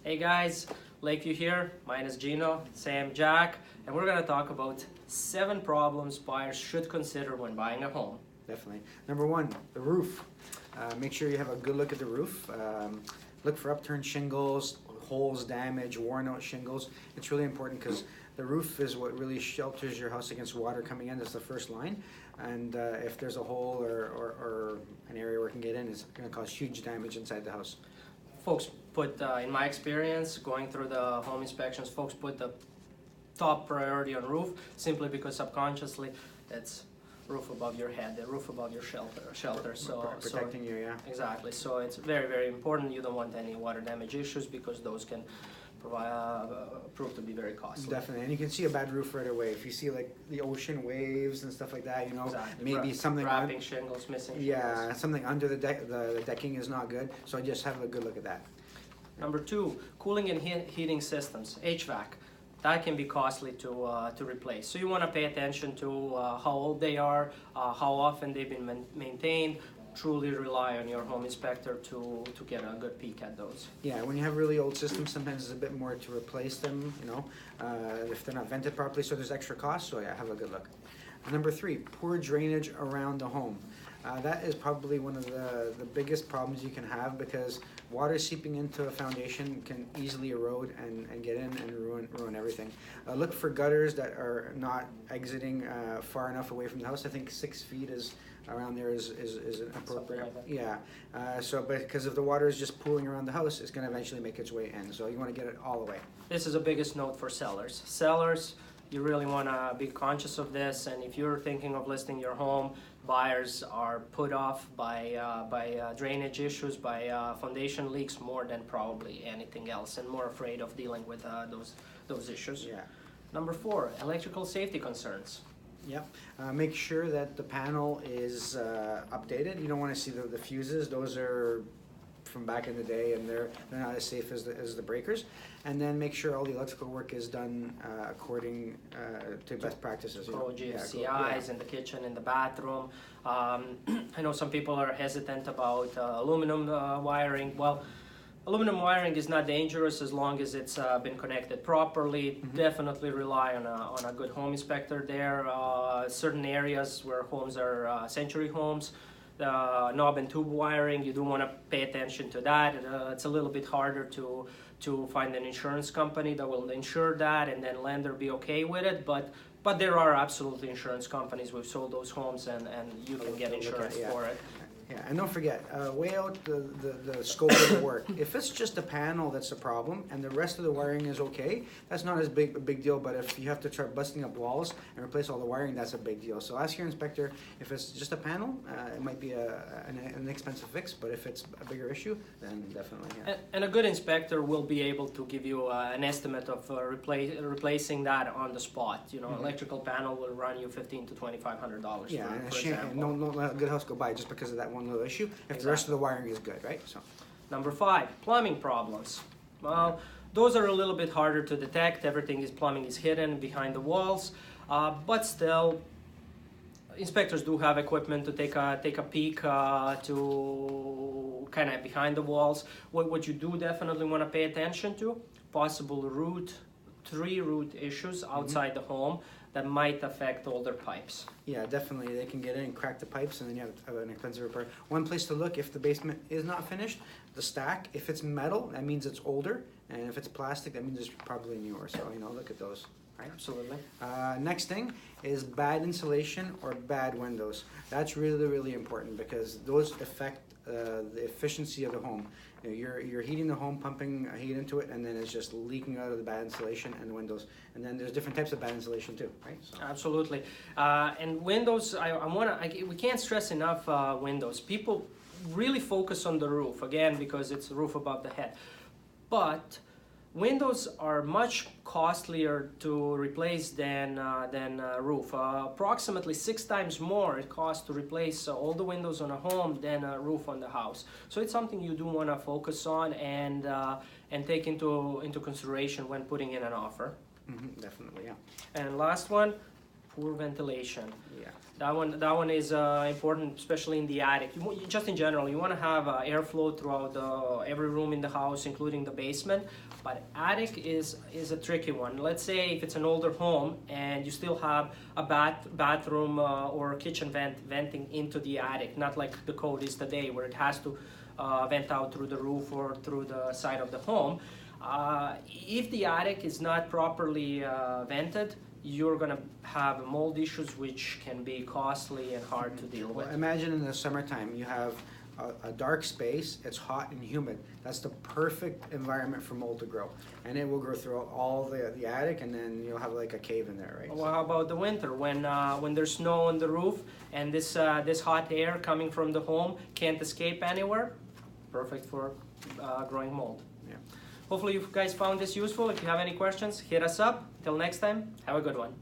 Hey guys, Lakeview here. Mine is Gino, Sam, Jack, and we're gonna talk about 7 problems buyers should consider when buying a home. Definitely. Number one, the roof. Make sure you have a good look at the roof. Look for upturned shingles, holes, damage, worn out shingles. It's really important because the roof is what really shelters your house against water coming in. That's the first line. And if there's a hole or an area where it can get in, it's going to cause huge damage inside the house. Folks put, in my experience, going through the home inspections, folks put the top priority on roof simply because subconsciously it's roof above your head, the roof above your shelter. Protecting you, yeah. Exactly. So it's very, very important. You don't want any water damage issues because those can prove to be very costly. Definitely, and you can see a bad roof right away. If you see like the ocean waves and stuff like that, you know, Exactly. maybe something wrapping shingles, missing shingles. Yeah, something under the deck. The decking is not good, so I just have a good look at that. Number 2, cooling and heating systems, HVAC. That can be costly to replace. So you want to pay attention to how old they are, how often they've been maintained. Truly rely on your home inspector to get a good peek at those. Yeah, when you have really old systems, sometimes it's a bit more to replace them, you know, if they're not vented properly, so there's extra cost, so yeah, have a good look. Number 3, poor drainage around the home. That is probably one of the biggest problems you can have because water seeping into a foundation can easily erode and get in and ruin everything. Look for gutters that are not exiting far enough away from the house. I think 6 feet is around there is appropriate. Like yeah. So because if the water is just pooling around the house, it's going to eventually make its way in. So you want to get it all the way. This is a biggest note for sellers. Sellers, you really want to be conscious of this, and if you're thinking of listing your home, buyers are put off by drainage issues, by foundation leaks more than probably anything else, and more afraid of dealing with those issues. Yeah. Number 4, electrical safety concerns. Yep. Make sure that the panel is updated. You don't want to see the fuses. Those are from back in the day, and they're not as safe as the breakers. And then make sure all the electrical work is done according to best practices. Pro GFCIs in the kitchen, in the bathroom. I know some people are hesitant about aluminum wiring. Well, aluminum wiring is not dangerous as long as it's been connected properly. Mm-hmm. Definitely rely on a good home inspector there. Certain areas where homes are century homes, the knob and tube wiring, you do want to pay attention to that. It's a little bit harder to find an insurance company that will insure that and then lender be okay with it, but there are absolutely insurance companies. We've sold those homes and you can get insurance for it. Yeah, and don't forget, weigh out the scope of the work. If it's just a panel that's a problem and the rest of the wiring is okay, that's not as big a big deal, but if you have to try busting up walls and replace all the wiring, that's a big deal. So ask your inspector, if it's just a panel, it might be an expensive fix, but if it's a bigger issue, then definitely, yeah. And a good inspector will be able to give you an estimate of replacing that on the spot. You know, Mm-hmm. Electrical panel will run you $1,500 to $2,500. Yeah, for example. no let a good house go by just because of that one little issue. If Exactly. the rest of the wiring is good, right? So. Number 5, plumbing problems. Well, those are a little bit harder to detect. Plumbing is hidden behind the walls, but still, inspectors do have equipment to take a peek to kind of behind the walls. What you do definitely want to pay attention to, possible root issues outside the home that might affect older pipes. Yeah, definitely. They can get in and crack the pipes, and then you have an expensive repair. One place to look, if the basement is not finished, the stack. If it's metal, that means it's older, and if it's plastic, that means it's probably newer. So, you know, look at those. Right? Absolutely. Next thing is bad insulation or bad windows. That's really, really important because those affect the efficiency of the home. You know, you're heating the home, pumping heat into it, and then it's just leaking out of the bad insulation and the windows. And then there's different types of bad insulation too, right? So. Absolutely. And windows, we can't stress enough windows. People really focus on the roof, again, because it's a roof above the head. But windows are much costlier to replace than roof. Approximately 6 times more it costs to replace all the windows on a home than a roof on the house. So it's something you do want to focus on and take into consideration when putting in an offer. Mm-hmm, definitely, yeah. And last one, poor ventilation. Yeah. That one is important, especially in the attic. Just in general, you want to have airflow throughout every room in the house, including the basement. But attic is a tricky one. Let's say if it's an older home and you still have a bathroom or kitchen venting into the attic, not like the code is today where it has to vent out through the roof or through the side of the home. If the attic is not properly vented, you're going to have mold issues which can be costly and hard to deal with. Well, imagine in the summertime you have a dark space, it's hot and humid. That's the perfect environment for mold to grow. And it will grow throughout all the attic, and then you'll have like a cave in there, right? Well, how about the winter when there's snow on the roof and this hot air coming from the home can't escape anywhere? Perfect for growing mold. Yeah. Hopefully you guys found this useful. If you have any questions, hit us up. Till next time, have a good one.